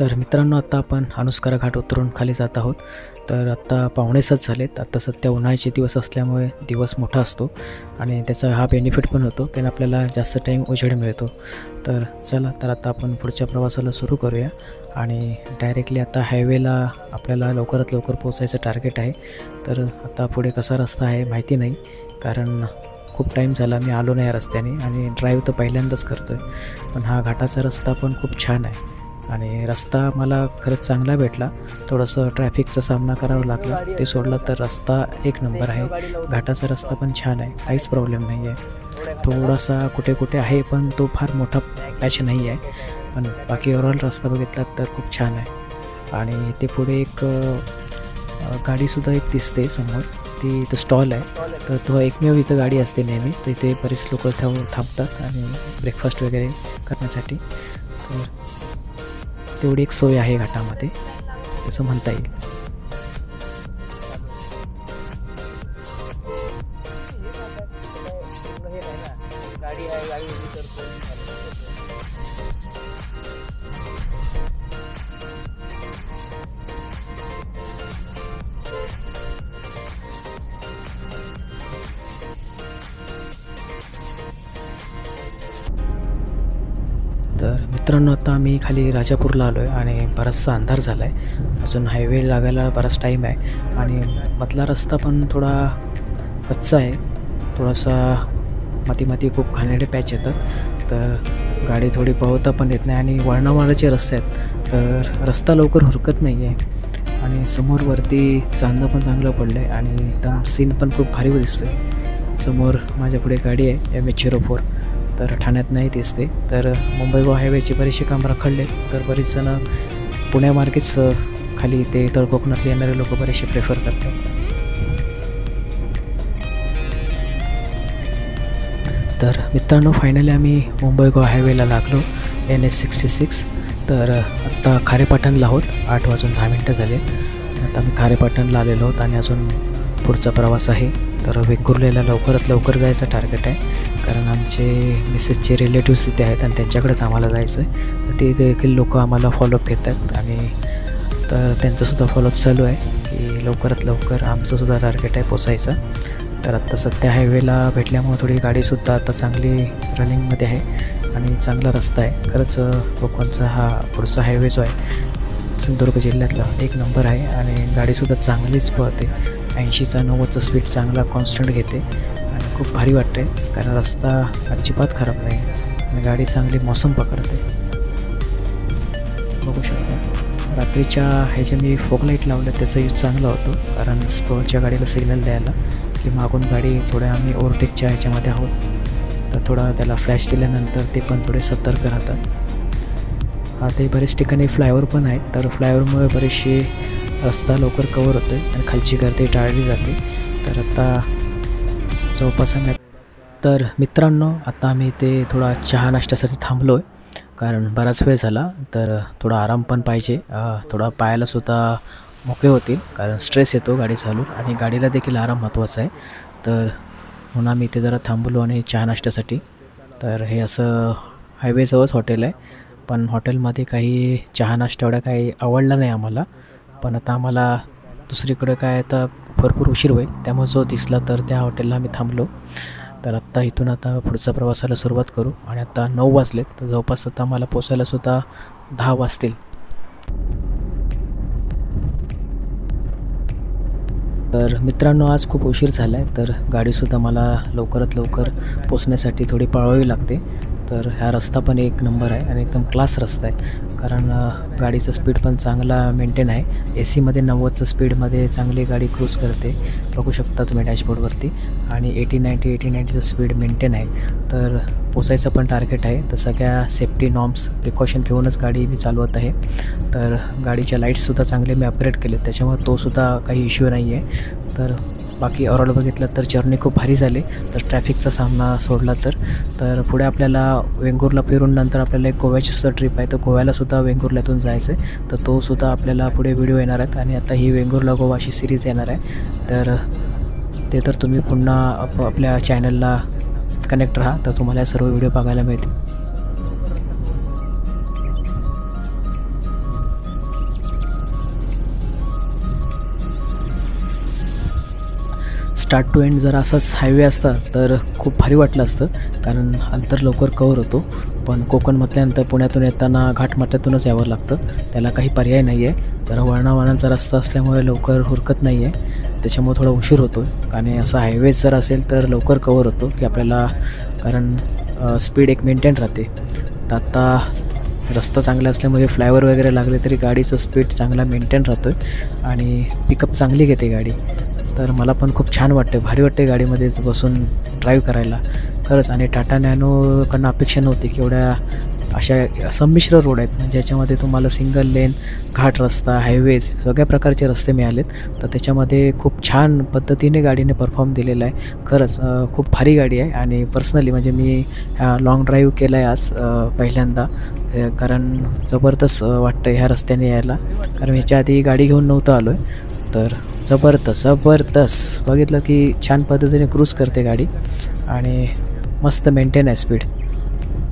तर मित्रांनो, आता आपण अनुस्कारा घाट उतरून खाली जात आहोत. तर आत्ता 5:45 झालेत. आत्ता सध्या उन्हाळ्याचे दिवस असल्यामुळे दिवस मोठा असतो आणि त्याचा हा बेनिफिट पण होतो, कारण आपल्याला जास्त टाईम उजेड मिळतो. तर चला, तर आता आपण पुढच्या प्रवासाला सुरू करूया आणि डायरेक्टली आता हायवेला आपल्याला लवकरात लवकर पोचायचं टार्गेट आहे. तर आता पुढे कसा रस्ता आहे माहिती नाही, कारण खूप टाईम झाला मी आलो नाही या रस्त्याने आणि ड्राईव्ह तर पहिल्यांदाच करतो आहे. पण हा घाटाचा रस्ता पण खूप छान आहे आणि रस्ता मला खरंच चांगला भेटला. थोडंसं ट्रॅफिकचा सामना करावा लागला, ते सोडलं तर रस्ता एक नंबर आहे. घाटाचा रस्ता पण छान आहे, काहीच प्रॉब्लेम नाही आहे. थोडासा कुठे कुठे आहे, पण तो फार मोठा पॅच नाही आहे. पण बाकी ओव्हरऑल रस्ता बघितला तर खूप छान आहे. आणि ते पुढे एक गाडीसुद्धा एक दिसते समोर, ती इथं स्टॉल आहे. तर तो एकमेव इथं गाडी असते नेहमी, तर इथे बरेच लोक थांबतात आणि ब्रेकफास्ट वगैरे करण्यासाठी. तर तेवढी एक सोय आहे घाटामध्ये, असं म्हणता येईल. तर मित्रांनो, आता आम्ही खाली राजापूरला आलो आहे आणि बराचसा अंधार झाला आहे. अजून हायवे लागायला बराच टाईम आहे आणि मधला रस्ता पण थोडा कच्चा आहे. थोडासा माती खूप घाणेरडे पॅच येतात, तर गाडी थोडी पळवता पण येत नाही आणि वळणावळणाचे रस्ते आहेत, तर रस्ता लवकर हुरकत नाही आहे. आणि समोर वरती चांदणं पण चांगलं पडलं आहे आणि एकदम सीन पण खूप भारी दिसतं आहे. समोर माझ्यापुढे गाडी आहे MH04, तर ठाण्यात नाही दिसते. तर मुंबई गोवा हायवेचे बरेचसे काम रखडले, तर बरेच जण पुण्यामार्गेच खाली ते तळ कोकणातले येणारे लोक बरेचसे प्रेफर करतात. तर मित्रांनो, फायनली आम्ही मुंबई गोवा हायवेला लागलो, NH66. तर आत्ता खारेपाटणला आहोत. 8:10 झाले. आता आम्ही खारेपाटणला आलेलो आहोत आणि अजून पुढचा प्रवास आहे. तर वेंगुर्लेला लवकरात लवकर जायचं टार्गेट आहे, कारण आमचे मिसेसचे रिलेटिव्स तिथे आहेत आणि त्यांच्याकडेच आम्हाला जायचं आहे. तर ते देखील लोक आम्हाला फॉलोअप घेतात आणि तर त्यांचंसुद्धा फॉलोअप चालू आहे की लवकरात लवकर आमचंसुद्धा टार्गेट आहे पोचायचं. तर आत्ता सध्या हायवेला भेटल्यामुळे थोडी गाडीसुद्धा आता चांगली रनिंगमध्ये आहे आणि चांगला रस्ता आहे. खरंच कोकणचा हा पुढचा हायवे जो आहे सिंधुदुर्ग जिल्ह्यातला एक नंबर आहे आणि गाडीसुद्धा चांगलीच पळते. 80चा 90चा स्पीड चांगला कॉन्स्टंट घेते आणि खूप भारी वाटते, कारण रस्ता अजिबात खराब नाही आणि गाडी चांगली मौसम पकडते. बघू शकता रात्रीच्या ह्याचे मी फोक लाईट लावलं, त्याचा यूज चांगला होतो, कारण स्पोर्टच्या गाडीला सिग्नल द्यायला की मागून गाडी थोड्या आम्ही ओव्हरटेकच्या ह्याच्यामध्ये आहोत, तर थोडा त्याला फ्लॅश दिल्यानंतर ते पण थोडे सतर्क राहतात. हा, ते बरेच ठिकाणी फ्लायओव्हर पण आहेत, तर फ्लायओव्हरमुळे बरेचसे रस्ता लवकर कवर होतो आणि खालची गर्दी टाळली जाते. तर आता जवळपास तर मित्रांनो, आता आम्ही इथे थोडा चहा नाश्त्यासाठी थांबलो आहे, कारण बराच वेळ झाला. तर थोडा आराम पण पाहिजे, थोडा पायालासुद्धा मोकळे होतील, कारण स्ट्रेस येतो गाडी चालून आणि गाडीला देखील आराम महत्त्वाचा आहे. तर म्हणून आम्ही इथे जरा थांबलो आणि चहा नाश्त्यासाठी. तर हे असं हायवेजवळच हॉटेल आहे, पण हॉटेलमध्ये काही चहा नाश्ता एवढा काही आवडला नाही आम्हाला. पण आता आम्हाला दुसरीकडे काय आता भरपूर उशीर होईल, त्यामुळे जो दिसला तर त्या हॉटेलला आम्ही थांबलो. तर आत्ता इथून आता पुढच्या प्रवासाला सुरुवात करू आणि आता 9 वाजलेत, तर जवळपास आता मला पोचायलासुद्धा 10 वाजतील. तर मित्रांनो, आज खूप उशीर झाला आहे, तर गाडीसुद्धा मला लवकरात लवकर पोचण्यासाठी थोडी पळवावी लागते. तर हा रस्ता पण एक नंबर आहे आणि एकदम क्लास रस्ता आहे, कारण गाडीचं स्पीड पण चांगला मेंटेन आहे. AC मध्ये 90चं स्पीडमध्ये चांगली गाडी क्रूज करते, बघू शकता तुम्ही डॅशबोर्डवरती. आणि 80-90चं स्पीड मेंटेन आहे. तर पोचायचं पण टार्गेट आहे, तर सगळ्या सेफ्टी नॉर्म्स प्रिकॉशन घेऊनच गाडी मी चालवत आहे. तर गाडीच्या लाईट्ससुद्धा चांगले मी अपग्रेड केले, त्याच्यामुळे तोसुद्धा काही इश्यू नाही आहे. तर बाकी ओव्हरऑल बघितलं तर जर्नी खूप भारी झाली. तर ट्रॅफिकचा सामना सोडला तर पुढे आपल्याला वेंगुर्ला फिरून नंतर आपल्याला एक गोव्याचीसुद्धा ट्रिप आहे, तर गोव्यालासुद्धा वेंगुर्ल्यातून जायचं आहे. तर तोसुद्धा आपल्याला पुढे व्हिडिओ येणार आहेत आणि आता ही वेंगुर्ला गोवा अशी सिरीज येणार आहे. तर ते तर तुम्ही पुन्हा आपल्या चॅनलला कनेक्ट राहा, तर तुम्हाला सर्व व्हिडिओ बघायला मिळतील. स्टार्ट टू एंड जर असाच हायवे असता तर खूप भारी वाटलं असतं, कारण अंतर लवकर कव्हर होतो. पण कोकण म्हटल्यानंतर पुण्यातून येताना घाटमाथ्यातूनच यावं लागतं, त्याला काही पर्याय नाही आहे. जरा वळणावळणाचा रस्ता असल्यामुळे लवकर हुरकत नाही आहे, त्याच्यामुळे थोडा उशीर होतो. आणि असा हायवेज जर असेल तर लवकर कव्हर होतो की आपल्याला, कारण स्पीड एक मेंटेन राहते. तर आत्ता रस्ता चांगला असल्यामुळे फ्लायओव्हर वगैरे लागले तरी गाडीचं स्पीड चांगला मेंटेन राहतो आहे आणि पिकअप चांगली घेते गाडी. तर मला पण खूप छान वाटते, भारी वाटते गाडीमध्येच बसून ड्राईव्ह करायला खरंच. आणि टाटा नॅनोकडनं अपेक्षा नव्हती की एवढ्या अशा संमिश्र रोड आहेत, म्हणजे याच्यामध्ये तुम्हाला सिंगल लेन, घाट रस्ता, हायवेज सगळ्या प्रकारचे रस्ते मिळालेत. तर त्याच्यामध्ये खूप छान पद्धतीने गाडीने परफॉर्म दिलेला आहे खरंच. खूप भारी गाडी आहे. आणि पर्सनली म्हणजे मी लाँग ड्राईव्ह केला आहे आज पहिल्यांदा, कारण जबरदस्त वाटतं ह्या रस्त्याने यायला, कारण ह्याच्या आधी गाडी घेऊन नव्हतं आलो आहे. तर जबरदस्त बघितलं की छान पद्धतीने क्रूज करते गाडी आणि मस्त मेंटेन आहे स्पीड.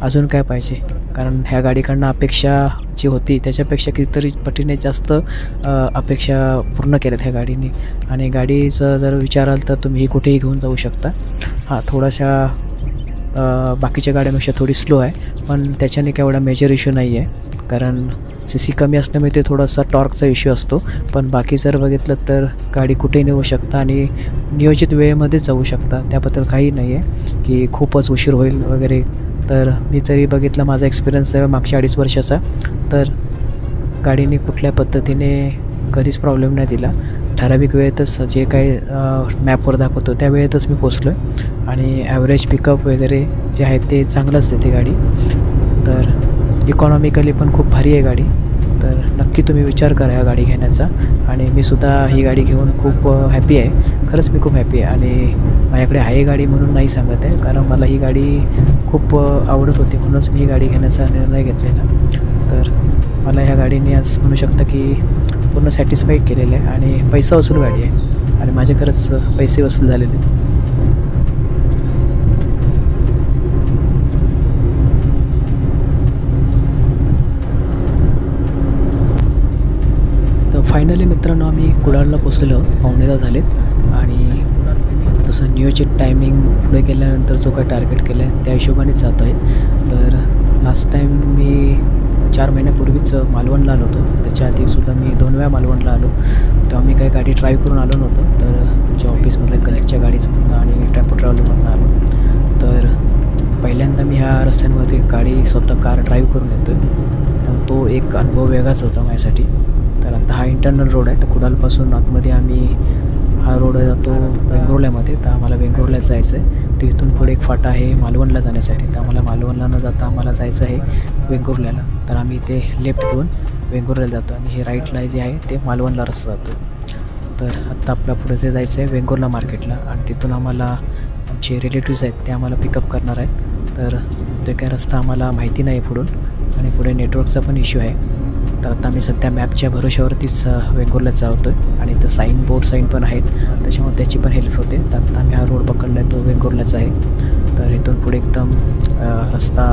अजून काय पाहिजे, कारण ह्या गाडीकडनं अपेक्षा जी होती त्याच्यापेक्षा कितीतरी पटीने जास्त अपेक्षा पूर्ण केल्यात ह्या गाडीने. आणि गाडीचं जर विचाराल तर तुम्ही कुठेही घेऊन जाऊ शकता. हां, थोडाशा बाकीच्या गाड्यांपेक्षा थोडी स्लो आहे, पण त्याच्याने काय एवढा मेजर इश्यू नाही आहे, कारण CC कमी असल्यामुळे ते थोडासा टॉर्कचा इश्यू असतो. पण बाकी जर बघितलं तर गाडी कुठेही नेऊ शकता आणि नियोजित वेळेमध्येच जाऊ शकता, त्याबद्दल काही नाही आहे की खूपच उशीर होईल वगैरे. तर मी तरी बघितलं, माझा एक्सपिरियन्स आहे मागच्या 2.5 वर्षाचा, तर गाडीने कुठल्या पद्धतीने कधीच प्रॉब्लेम नाही दिला. ठराविक वेळेतच जे काही मॅपवर दाखवतो त्या वेळेतच मी पोचलो आहे. आणि ॲव्हरेज पिकअप वगैरे जे आहे ते चांगलंच देते गाडी. तर इकॉनॉमिकली पण खूप भारी आहे गाडी. तर नक्की तुम्ही विचार करा ह्या गाडी घेण्याचा. आणि मी सुद्धा ही गाडी घेऊन खूप हॅपी आहे, खरंच मी खूप हॅपी आहे. आणि माझ्याकडे आहे गाडी म्हणून नाही सांगत आहे, कारण मला ही गाडी खूप आवडत होती, म्हणूनच मी ही गाडी घेण्याचा निर्णय घेतलेला. तर मला ह्या गाडीने आज म्हणू शकता की पूर्ण सॅटिस्फाईड केलेलं आहे. आणि पैसा वसूल गाडी आहे आणि माझे खरंच पैसे वसूल झालेले आहेत. फायनली मित्रांनो, आम्ही कुडाळला पोचलेलो आहोत, 9:15 झालेत. आणि तसं नियोजित टायमिंग पुढे गेल्यानंतर जो काही टार्गेट केलं आहे त्या हिशोबानेच जातो आहे. तर लास्ट टाईम मी 4 महिन्यापूर्वीच मालवणला आलो होतो, त्याच्या आधीसुद्धा मी 2 वेळा मालवणला आलो. तेव्हा मी काही गाडी ड्राईव्ह करून आलो नव्हतो, तर जे ऑफिसमधल्या कलिगच्या गाडीजमधनं आणि टेम्पो ट्रॅव्हलमधनं आलो. तर पहिल्यांदा मी ह्या रस्त्यांवरती गाडी स्वतः कार ड्राईव्ह करून येतो आहे, तर तो एक अनुभव वेगळाच होता माझ्यासाठी. तर आता हा इंटरनल रोड आहे, तर कुडाळपासून आतमध्ये आम्ही हा रोड जातो वेंगुर्ल्यामध्ये. तर आम्हाला वेंगुर्ल्यात जायचं आहे. तर इथून पुढे एक फाटा आहे मालवणला जाण्यासाठी, तर आम्हाला मालवणला न जाता आम्हाला जायचं आहे वेंगुर्ल्याला. तर आम्ही ते लेफ्ट घेऊन वेंगुर्ल्याला जातो आणि हे राईटला जे आहे ते मालवणला रस्ता जातो. तर आत्ता आपल्या पुढे जे जायचं आहे वेंगुर्ला मार्केटला, आणि तिथून आम्हाला आमचे रिलेटिव्स आहेत ते आम्हाला पिकअप करणार आहेत. तर तो काय रस्ता आम्हाला माहिती नाही पुढून, आणि पुढे नेटवर्कचा पण इश्यू आहे. तर आता आम्ही सध्या मॅपच्या भरोश्यावरतीच वेंगुर्ल्यात जातो आहे. आणि इथं बोर्ड साईन पण आहेत, त्याच्यामुळे त्याची पण हेल्प होते. तर आता आम्ही हा रोड पकडला आहे तो वेंगुर्ल्याचा आहे. तर इथून पुढे एकदम रस्ता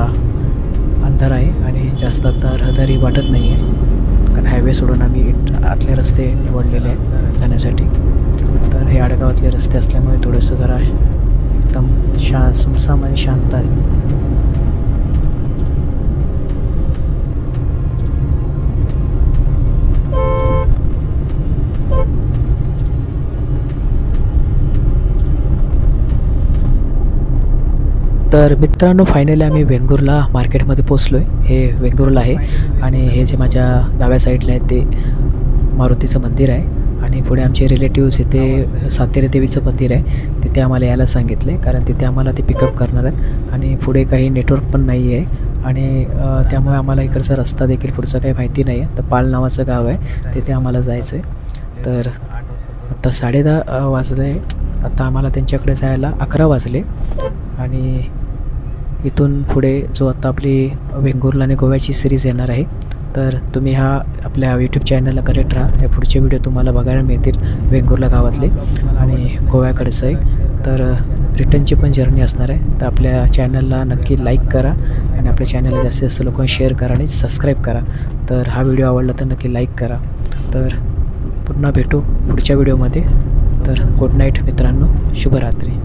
अंधार आहे आणि जास्त आता रहदारी वाटत नाही आहे, कारण हायवे सोडून आम्ही आतले रस्ते निवडलेले आहेत जाण्यासाठी. तर हे आडगावातले रस्ते असल्यामुळे थोडंसं जरा एकदम सुमसाम आणि शांत आहे. तर मित्रांनो, फायनली आम्ही वेंगुर्ला मार्केटमध्ये पोचलो आहे. हे वेंगुर्ला आहे आणि हे जे माझ्या डाव्या साईडला आहे ते मारुतीचं मंदिर आहे. आणि पुढे आमचे रिलेटिव्स इथे सातेरी देवीचं मंदिर आहे, तिथे आम्हाला यायला सांगितलं आहे, कारण तिथे आम्हाला ते पिकअप करणार आहेत. आणि पुढे काही नेटवर्क पण नाही आहे, आणि त्यामुळे आम्हाला इकडचा रस्ता देखील पुढचा काही माहिती नाही आहे. तर पाल नावाचं गाव आहे, तिथे आम्हाला जायचं आहे. तर आता 10:30 वाजले, आता आम्हाला त्यांच्याकडे जायला 11 वाजले. आणि इथून पुढे जो आता आपली वेंगुर्ला आणि गोव्याची सिरीज येणार आहे, तर तुम्ही हा आपल्या यूट्यूब चॅनलला कनेक्ट राहा. या पुढचे व्हिडिओ तुम्हाला बघायला मिळतील वेंगुर्ला गावातले आणि गोव्याकडचं एक. तर रिटर्नची पण जर्नी असणार आहे. तर आपल्या चॅनलला नक्की लाईक करा आणि आपल्या चॅनलला जास्तीत जास्त लोकांना शेअर करा आणि सबस्क्राईब करा. तर हा व्हिडिओ आवडला तर नक्की लाईक करा. तर पुन्हा भेटू पुढच्या व्हिडिओमध्ये. तर गुड नाईट मित्रांनो, शुभरात्री.